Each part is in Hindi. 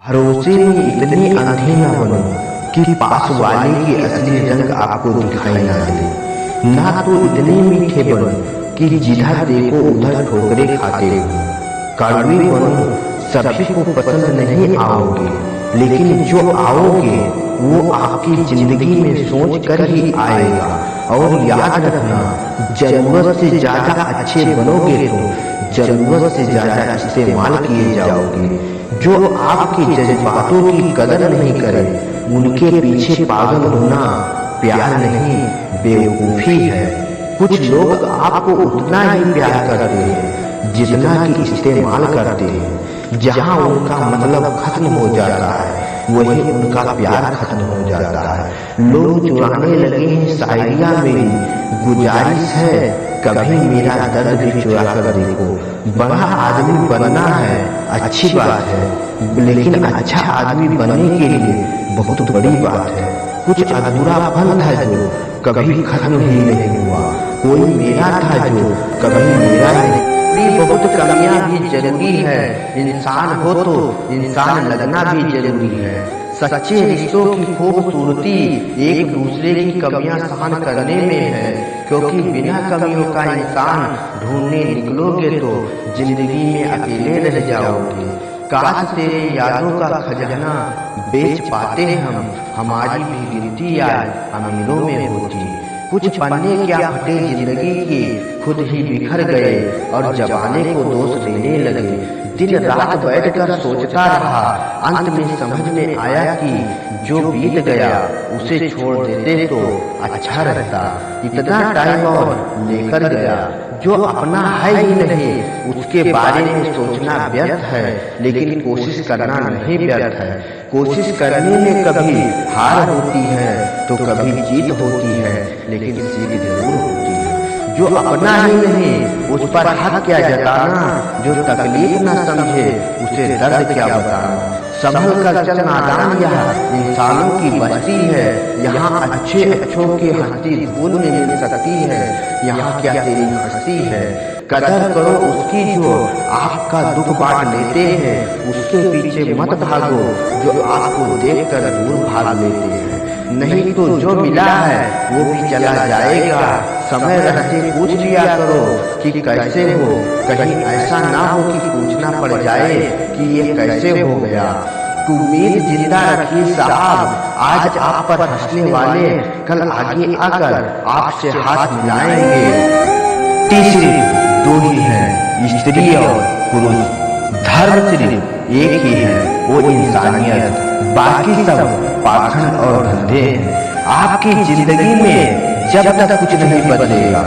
भरोसे में इतने अंधे न बनो कि पास वाले के असली रंग आपको दिखाई ना दे, ना तो इतने मीठे बनो कि जिधर देखो उधर ठोकरे खाते हो। कड़वे बनो, सभी को पसंद नहीं आओगे, लेकिन जो आओगे वो आपकी जिंदगी में सोच कर ही आएगा। और याद रखना, जरूरत से ज्यादा अच्छे बनोगे तो जरूरत से ज्यादा इस्तेमाल किए जाओगे। जो आपके जज्बातों की कदर नहीं करे, उनके पीछे पागल होना प्यार नहीं, बेवकूफी है। कुछ लोग आपको उतना ही प्यार करते हैं जितना कि इस्तेमाल करते हैं। जहां उनका मतलब खत्म हो जाता है, वही उनका प्यार खत्म हो जाता है। लोग चुराने लगे हैं शायरियां मेरी, गुजारिश है कभी मेरा दर्द भी चुरा कर देखो। बड़ा आदमी बनना है अच्छी बात है, लेकिन अच्छा आदमी बनने के लिए बहुत बड़ी बात है। कुछ अधूरा फल था जो कभी खत्म ही नहीं हुआ, कोई मेरा था जो कभी मेरा नहीं। बहुत कमियां भी जरूरी है, इंसान हो तो इंसान लगना भी जरूरी है। सच्चे रिश्तों की खूबसूरती एक दूसरे की कमियां सहन करने में है, क्योंकि बिना कमियों का इंसान ढूंढने निकलोगे तो जिंदगी में अकेले रह जाओगे। काश तेरे यादों का खजाना बेच पाते हम, हमारी भी गिनती याद अमीरों में होती। कुछ पन्ने क्या फटे जिंदगी के खुद ही बिखर गए और जमाने को दोष देने लगे। दिन रात बैठकर सोचता रहा, अंत में समझ में आया कि जो बीत गया उसे छोड़ देते तो अच्छा रहता। इतना टाइम और लेकर गया, जो अपना है ही नहीं उसके बारे में सोचना व्यर्थ है, लेकिन कोशिश करना नहीं व्यर्थ है। कोशिश करने में कभी हार होती है तो कभी जीत होती है, लेकिन सीख जरूर होती है। जो अपना ही नहीं उस पर हक क्या जताना, जो तकलीफ न समझे उसे दर्द क्या बताना। संभल कर चल नादान, यह इंसानों की बस्ती है, यहाँ अच्छे अच्छों की हंसी धूल में मिल सकती है। यहाँ क्या तेरी हंसी है, कदर करो उसकी जो आपका दुख बांट लेते हैं। उसके पीछे मत भागो जो आपको देखकर दूर भाग लेते हैं। नहीं तो जो मिला है वो भी चला जाएगा। समय रहते पूछ लिया करो कि कैसे हो, कहीं ऐसा ना हो कि पूछना पड़ जाए कि ये कैसे हो गया। उम्मीद जिंदा रखिए साहब, आज आप पर हंसने वाले कल आगे आकर आपसे हाथ मिलाएंगे। तीसरी दो ही है, स्त्री और पुरुष। धर्म सिर्फ एक ही है, वो इंसानियत। बाकी सब पाखंड और धंधे हैं। आपकी जिंदगी में जब तक कुछ नहीं बदलेगा,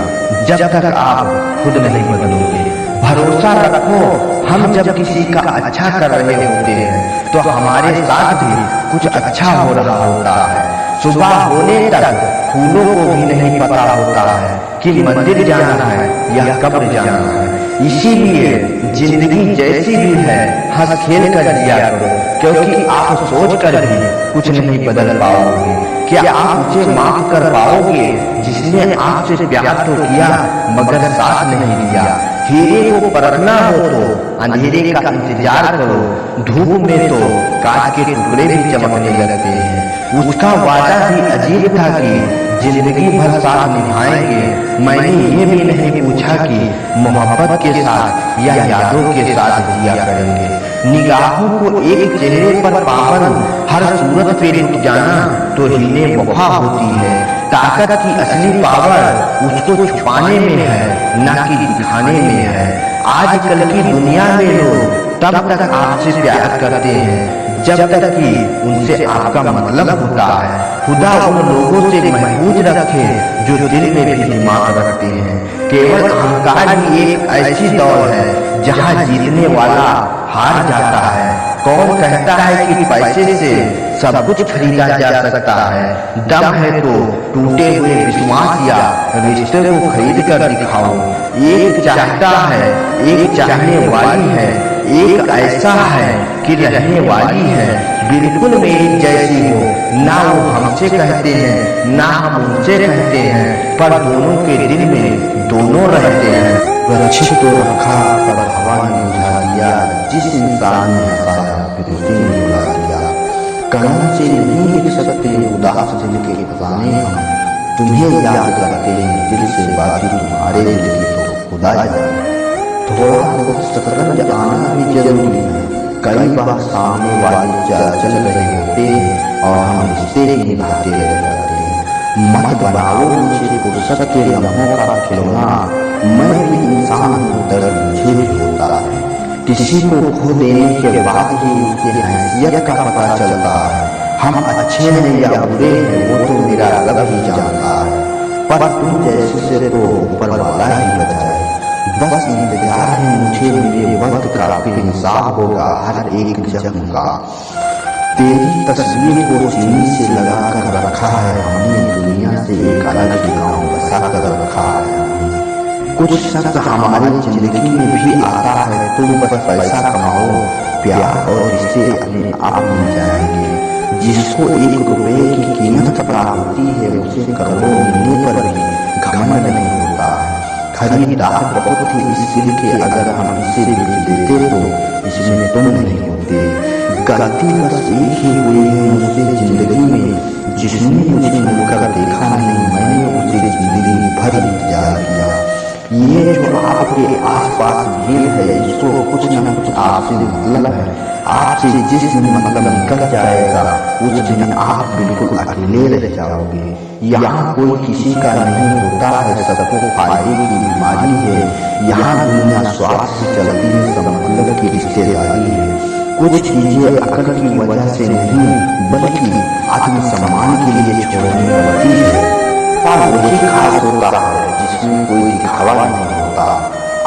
जब तक आप खुद नहीं बदलोगे। भरोसा रखो, हम जब किसी का अच्छा कर रहे होते हैं तो हमारे साथ भी कुछ अच्छा हो रहा होता है। सुबह होने तक फूलों को भी नहीं पता होता है कि मंदिर जाना है या कब्र जाना है। इसीलिए जिंदगी जैसी भी है हंस खेल कर जिया करो, क्योंकि आप सोच कर भी कुछ नहीं बदल पाओगे। क्या आप उसे माफ कर पाओगे जिसने आपसे प्यार तो किया मगर साथ नहीं दिया। हीरे को परखना हो तो अंधेरे का इंतजार करो, धूप में तो कांच के टुकड़े भी चमकने लगते हैं। उसका वादा भी अजीब था कि जिंदगी भर साथ निभाएंगे। मैंने ये भी नहीं पूछा कि मोहब्बत के साथ या यादों के साथ जिया करेंगे। निगाहों को एक चेहरे पर पावन, हर सूरत पे रुक जाना तो हीने वफा होती है। ताकत की असली पावर उसको छुपाने में है, न कि दिखाने में है। आजकल की दुनिया में लोग तब तक आपसे प्यार करते हैं जब तक कि उनसे आपका मतलब होता है। खुदा उन लोगों से महफूज रखे जो दिल में भी दिमाग रखते हैं। केवल अहंकार ही एक ऐसी दौड़ है जहां जीतने वाला हार जाता है। कौन कहता है कि पैसे से सब कुछ खरीदा जा सकता है। दम है तो टूटे हुए विश्वास या रिश्ते को खरीद कर दिखाओ। एक चाहता है, एक चाहने वाली है, एक ऐसा है कि रहने वाली है। बिल्कुल मेरी जैसी हो, ना वो हमसे कहते हैं ना हम उनसे कहते हैं, पर दोनों के दिल में दोनों रहते हैं। वृक्ष तो रखा पर हवा ने बुझा दिया, जिस इंसान ने हंसाया फिर उसी ने बुला कलम से नहीं लिख सकते उदास दिल के खजाने हम, तुम्हें याद करते हैं दिल से बाकी तुम्हारे दिल की तो खुदा जाने। थोड़ा बहुत शतरंज आना भी जरूरी है, कई बार सामने वाले चल रहे होते हैं और हम रिश्ते ही निभाते रह जाते हैं। मत बनाओ मुझे फुर्सत के लम्हों का खिलौना, मैं भी इंसान हूँ, दर्द मुझे भी होता है। किसी को खो देने के बाद ही उसकी हैसियत का पता चलता है, हम अच्छे हैं या बुरे हैं वो तो मेरा रब ही जानता है। पर तुम जैसे से तो ऊपर वाला ही बचाए, बस इंतजार है मुझे मेरे वक्त का, फिर इंसाफ होगा हर एक जख्म का। तेरी तस्वीर को चीनी से लगा कर रखा है हमने, दुनिया से एक अलग ही गाँव बसा कर रखा है। कुछ शख्स हमारी जिंदगी में भी आता है, तुम बस पैसा कमाओ, प्यार और रिश्ते अपने आप मिल जाएंगे। जिसको 1 रुपए की कीमत पता होती है उसे करोड़ों मिलने पर भी घमंड नहीं होता है। खरीदार बहुत ही इस दिल के, अगर हम इसे बेच देते तो इसमें तुम नहीं होते। गलती बस एक ही हुई है मुझसे जिंदगी में, जिसने मुझे मुड़कर देखा नहीं, मैंने उसे जिंदगी भर इंतजार किया। ये जो आपके आसपास भीड़ है इसको कुछ न कुछ आपसे मतलब है, आपसे जिस दिन मतलब निकल जाएगा उस दिन आप बिल्कुल अकेले रह जाओगे। यहाँ कोई किसी का नहीं होता है, सबको फायदे की बीमारी है। यहाँ दुनिया स्वार्थ से चलती है, सब मतलब की रिश्तेदारी है। कुछ चीजें अकल की वजह से नहीं बल्कि आत्मसम्मान के लिए छोड़नी पड़ती है। वही खास होता है जिसमें कोई दिखावा नहीं होता।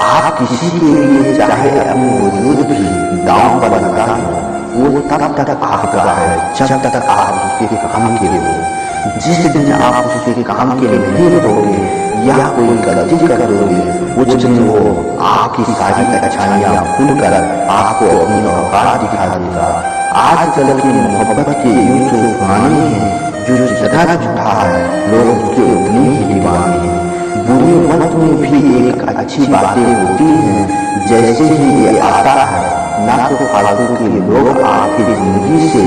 आप किसी के लिए चाहे अपनी वजूद भी दांव पर लगा दो, वो तब तक आपका है जब तक आप उसके काम के लिए हो। जिस दिन आप उसके काम के लिए नहीं होगे या कोई गलती कर दोगे उस दिन वो आपकी सारी अच्छाइयाँ भूलकर आपको अपनी औकात दिखा देगा। आजकल की मोहब्बत के यूं तूफाने हैं, जो जगह झूठा है लोग उसके उतने ही दीवाने हैं। बुरे वक्त में भी एक अच्छी बातें होती हैं, जैसे ही ये आता है ना तो फालतू के लोग आपकी जिंदगी से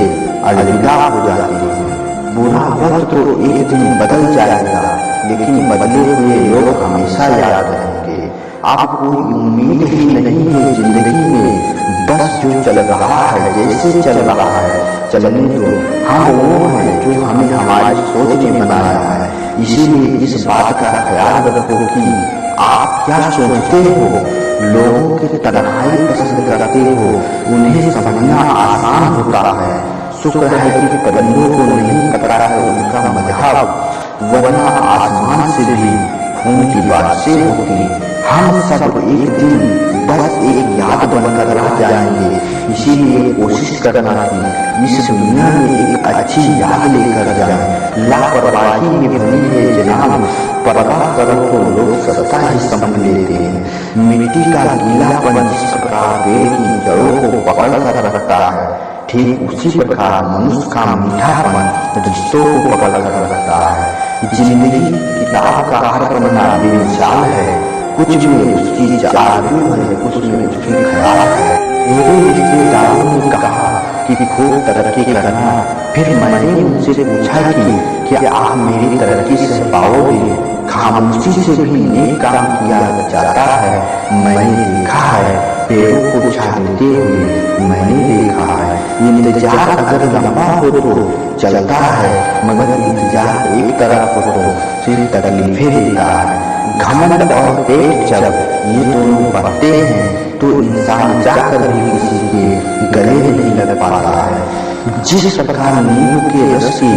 अलविदा हो जाते हैं। बुरा वक्त तो एक दिन बदल जाएगा लेकिन बदले हुए लोग हमेशा याद रहेंगे। आपको उम्मीद ही नहीं है जिंदगी में, बस जो चल रहा है जैसे चल रहा है चलने दो। हम वो हैं जो हमें हमारी सोच ने बनाया है, इसीलिए इस बात का ख्याल रखो कि आप क्या सोचते हो। लोगों की तन्हाई पसंद करते हो, उन्हें समझना आसान होता है। शुक्र है कि परिंदों को नहीं पता है उनका मजहब, वरना आसमान से भी खून की बारिशें होती। हम सब एक दिन बस एक याद बनकर रह जाएंगे, इसीलिए कोशिश करना कि इस दुनिया में एक अच्छी याद लेकर जाएं। लापरवाही में बनी है जनाब, परवाह करो तो लोग सस्ता ही समझ लेते हैं। मिट्टी का गीलापन जिस प्रकार पेड़ की जड़ों को पकड़ कर रखता है, ठीक उसी प्रकार मनुष्य का मीठापन रिश्तों को पकड़ कर रखता है। जिंदगी किताब का हर पन्ना बेमिसाल है, कुछ में उसकी जादू है, कुछ में उसकी ख्याल है। मेरे रिश्तेदारों ने कहा कि खूब तरक्की करना, फिर मैंने उनसे पूछा कि क्या आप मेरी तरक्की से पाओगे। खामोशी से भी नेक काम किया जाता है, मैंने देखा है। पेड़ों को छा देते हुए मैंने देखा है। इंतजार अगर लंबा हो तो चलता है, मगर इंतजार एक तरफ हो तो सिर्फ तकलीफें देता है। घमंड और पेट जब ये दोनों बढ़ते हैं तो इंसान जाकर भी किसी के गले नहीं लग पाता है। जिस प्रकार नींबू के रस की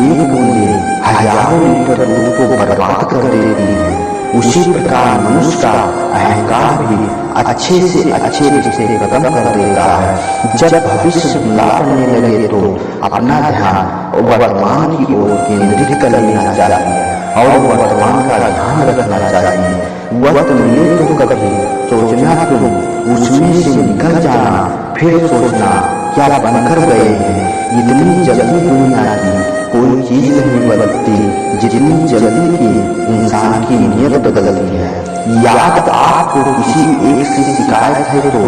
एक बूंदे हजारों लीटर दूध को बर्बाद कर देती है, उसी प्रकार मनुष्य का अहंकार भी अच्छे से अच्छे रिश्ते खत्म कर देता है। जब भविष्य बुला पड़ने लगे तो अपना ध्यान वर्तमान की ओर केंद्रित कर लेना चाहिए और वर्तमान का ध्यान रखना चाहिए। वक्त मिले तो कभी सोचना तुम उसमें से निकल जाना, फिर सोचना क्या बनकर गए हैं। इतनी जल्दी दुनिया की कोई चीज नहीं बदलती जितनी जल्दी की इंसान की नीयत बदलती है। याद आपको किसी एक से शिकायत है तो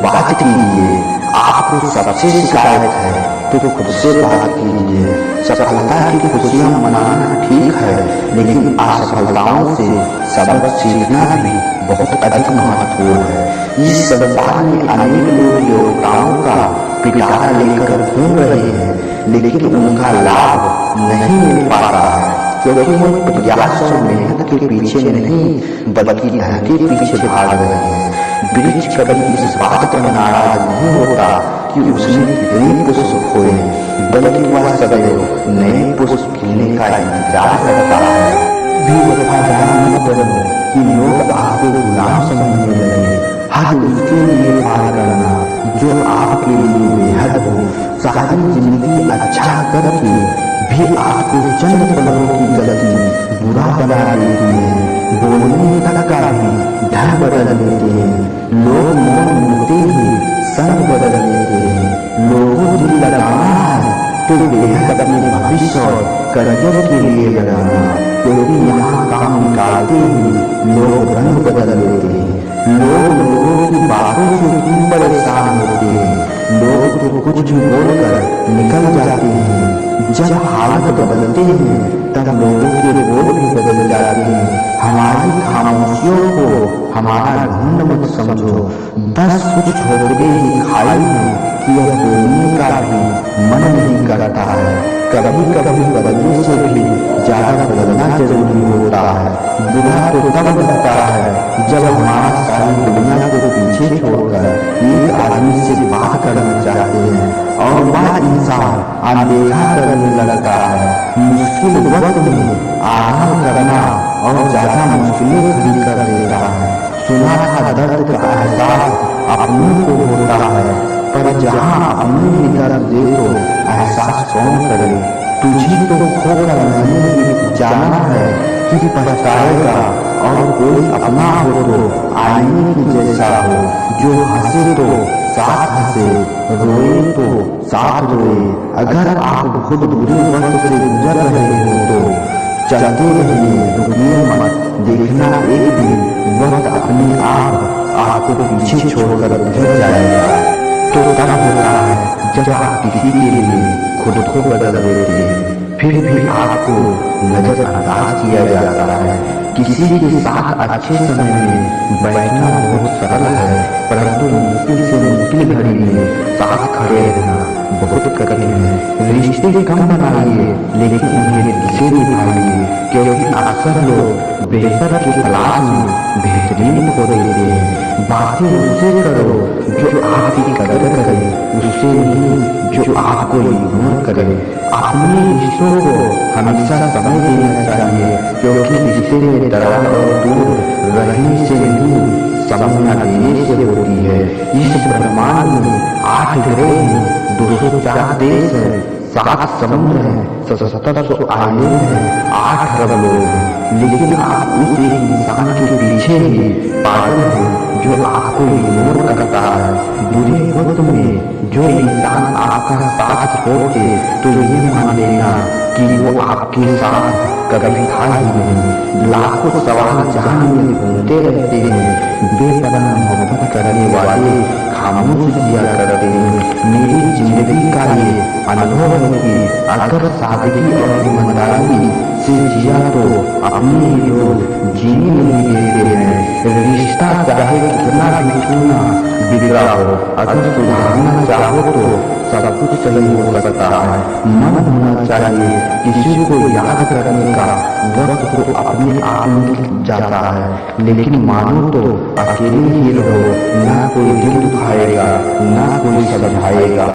बात कीजिए, आपको सबसे शिकायत है तो खुद से बात कीजिए। सफलता की खुशियाँ मनाना ठीक है, लेकिन असफलताओं से सबक सीखना भी बहुत अधिक महत्वपूर्ण है। इस संसार में अनेक लोग योग्यताओं का पिटारा लेकर घूम रहे हैं, लेकिन उनका लाभ नहीं मिल पाता है, क्योंकि वो प्रयास और मेहनत के पीछे नहीं बल्कि धन के पीछे भाग रहे हैं। वृक्ष कभी इस बात पर नाराज नहीं होता कि उसने कितने पुष्प खोए, बल्कि वह सदैव नए पुष्प खिलने का इंतजार करता है। भी वफादार मत बनो कि लोग आपको गुलाम समझने लगे। हर उसके लिए पार करना जो आपके लिए बेहद हो। सारी जिंदगी अच्छा करके भी आपको चंद पलों की गलती बुरा बना देती है। बोलने तक का भी ढंग बदल देते हैं। लोग मोड़ मुड़ते ही संग बदल देते हैं। लोगों दिल लगाना है तो बेहद अपने भविष्य और करियर के लिए लगाना, क्योंकि यहाँ काम निकालते ही लोग रंग बदल देते हैं। लोग लोगों की बातों से क्यों परेशान होते हैं। लोग तो कुछ भी बोलकर निकल जाते हैं। जब हालत बदलते हैं तब लोगों के बोल भी बदल जाते हैं। हमारी खामोशियों को हमारा घमंड मत समझो। बस कुछ ठोकरे ही खाई में कि यह बोलने का भी मन नहीं करता है। कभी कभी बदलने से भी ज्यादा बदलना जरूरी होता है। बुरा तो तब लगता है जब हमारा सारी दुनिया को पीछे छोड़कर एक आदमी से बात करना चाहते हैं और वह इंसान अनदेखा करने लगता है। मुश्किल वक्त में आराम करना और ज्यादा मुश्किलें खड़ी कर देता है। सुना था दर्द का एहसास अपनों को होता है, पर जहाँ अपने ही दर्द दे तो एहसास कौन करे। तुझे तो खोकर नहीं जाना है कि पछताएगा, और कोई अपना हो तो आईने की जैसा हो, जो हंसे तो साथ हंसे, रोए तो साथ रोए। अगर आप खुद बुरे वक्त से गुजर रहे हो तो चलते रहिए, रुकिए मत। देखना एक दिन वक्त अपने आप आपको पीछे छोड़कर गुजर जाएगा। तो तब होता है जब आप किसी के लिए खुद को बदल देते हैं, फिर भी आपको नजरअंदाज किया जाता है। किसी के साथ अच्छे समय में बैठना बहुत सरल है, परंतु मुश्किल से मुश्किल घड़ी में साथ खड़े रहना बहुत कठिन है। रिश्ते कम बनाइए, लेकिन उन्हें दिल से निभाइए, क्योंकि अक्सर लोग बेहतर की तलाश में बेहतरीन खो देते हैं। बातें उससे करो जो आपकी कदर करे, उससे नहीं जो आपको इग्नोर करे। अपने रिश्तों को हमेशा समय देना चाहिए, क्योंकि रिश्ते में दरार और दूर रहने से नहीं, समय न देने से होती है। इस ब्रह्मांड में 8 ग्रह हैं, 204 देश हैं, 7 समुद्र हैं, 7700 आइलैंड हैं, 8 अरब लोग हैं, लेकिन आप उस एक इंसान के पीछे ही पागल हैं जो आपको इग्नोर करता है। बुरे वक्त में जो इंसान आपका साथ छोड़े तो ये मान लेना कि वो आपके साथ कभी था ही नहीं। लाखों सवाल जहां में घूमते रहते हैं, बेपनाह मोहब्बत करने वाले खामोश जिया करते हैं। मेरी जिंदगी का ये अनुभव है कि अगर सादगी और ईमानदारी से जिया तो अपने ही लोग जीने नहीं देते हैं। रिश्ता चाहे कितना भी छूना बिगड़ा हो, अगर सुधारना चाहो तो सब कुछ सही हो सकता है। मन होना चाहिए, किसी को याद करने का वक्त तो अपने आप मिल जाता है, लेकिन मानो तो अकेले ही रहो, ना कोई दिल दुखाएगा, ना कोई समझाएगा।